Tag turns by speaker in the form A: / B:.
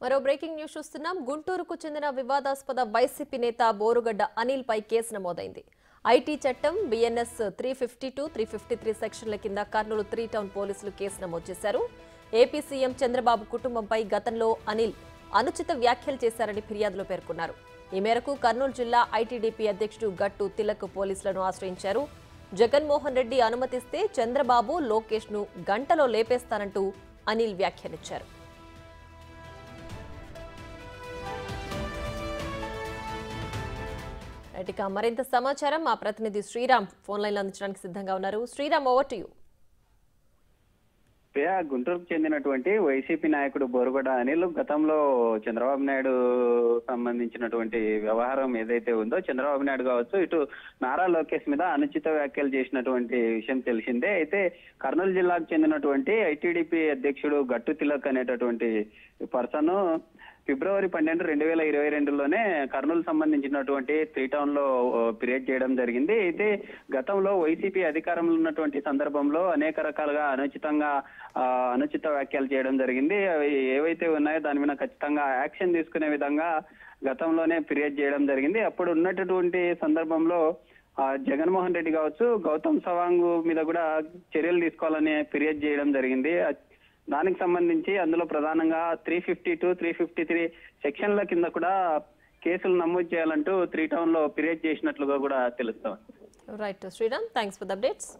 A: మరో breaking news చూస్తున్నాం. గుంటూరుకు చెందిన వివాదాస్పద వైసీపీ నేత బోరుగడ్డ అనిల్ పై కేసు నమోదైంది. ఐటీ చట్టం బిఎన్ఎస్ 352, 353 సెక్షన్ల కింద కర్నూలు 3 టౌన్ పోలీసులు కేసు నమోదు చేశారు. ఏపీ సీఎం చంద్రబాబు కుటుంబంపై గతంలో అనిల్ అనుచిత వ్యాఖ్యలు చేశారని ఫిర్యాదులో పేర్కొన్నారు. ఈ మేరకు కర్నూలు జిల్లా ఐటీడీపీ అధ్యక్షుడు గట్టు తిలక్ పోలీసులను ఆశ్రయించారు. జగన్మోహన్ రెడ్డి అనుమతిస్తే చంద్రబాబు, లోకేష్ ను గంటలో లేపేస్తానంటూ అనిల్ వ్యాఖ్యానించారు. ఇక మరింత సమాచారం మా ప్రతినిధి శ్రీరామ్ ఫోన్ లైన్ లో అందించడానికి సిద్ధంగా ఉన్నారు. Sriram, over to you.
B: గుంటూరుకు చెందినటువంటి వైసీపీ నాయకుడు బోరుగడ్డ అనిల్ గతంలో చంద్రబాబు నాయుడు సంబంధించినటువంటి వ్యవహారం ఏదైతే ఉందో, చంద్రబాబు నాయుడు కావచ్చు, ఇటు నారా లోకేష్ మీద అనుచిత వ్యాఖ్యలు చేసినటువంటి విషయం తెలిసిందే. అయితే కర్నూలు జిల్లాకు చెందినటువంటి ఐటీడీపీ అధ్యక్షుడు గట్టు తిలక్ అనేటటువంటి పర్సన్ ఫిబ్రవరి 12, 2022లోనే కర్నూలు సంబంధించినటువంటి 3 టౌన్ లో ఫిర్యాదు చేయడం జరిగింది. అయితే గతంలో వైసీపీ అధికారంలో ఉన్నటువంటి సందర్భంలో అనేక రకాలుగా అనుచిత వ్యాఖ్యలు చేయడం జరిగింది. అవి ఏవైతే ఉన్నాయో దాని మీద ఖచ్చితంగా యాక్షన్ తీసుకునే విధంగా గతంలోనే ఫిర్యాదు చేయడం జరిగింది. అప్పుడు ఉన్నటువంటి సందర్భంలో జగన్మోహన్ రెడ్డి కావచ్చు, గౌతమ్ సవాంగ్ మీద కూడా చర్యలు తీసుకోవాలని ఫిర్యాదు చేయడం జరిగింది. దానికి సంబంధించి అందులో ప్రధానంగా 352, 353 సెక్షన్ల కింద కూడా కేసులు నమోదు చేయాలంటూ 3 టౌన్ లో ఫిర్యాదు చేసినట్లుగా కూడా తెలుస్తాం.
A: Right Sriram, thanks for the updates.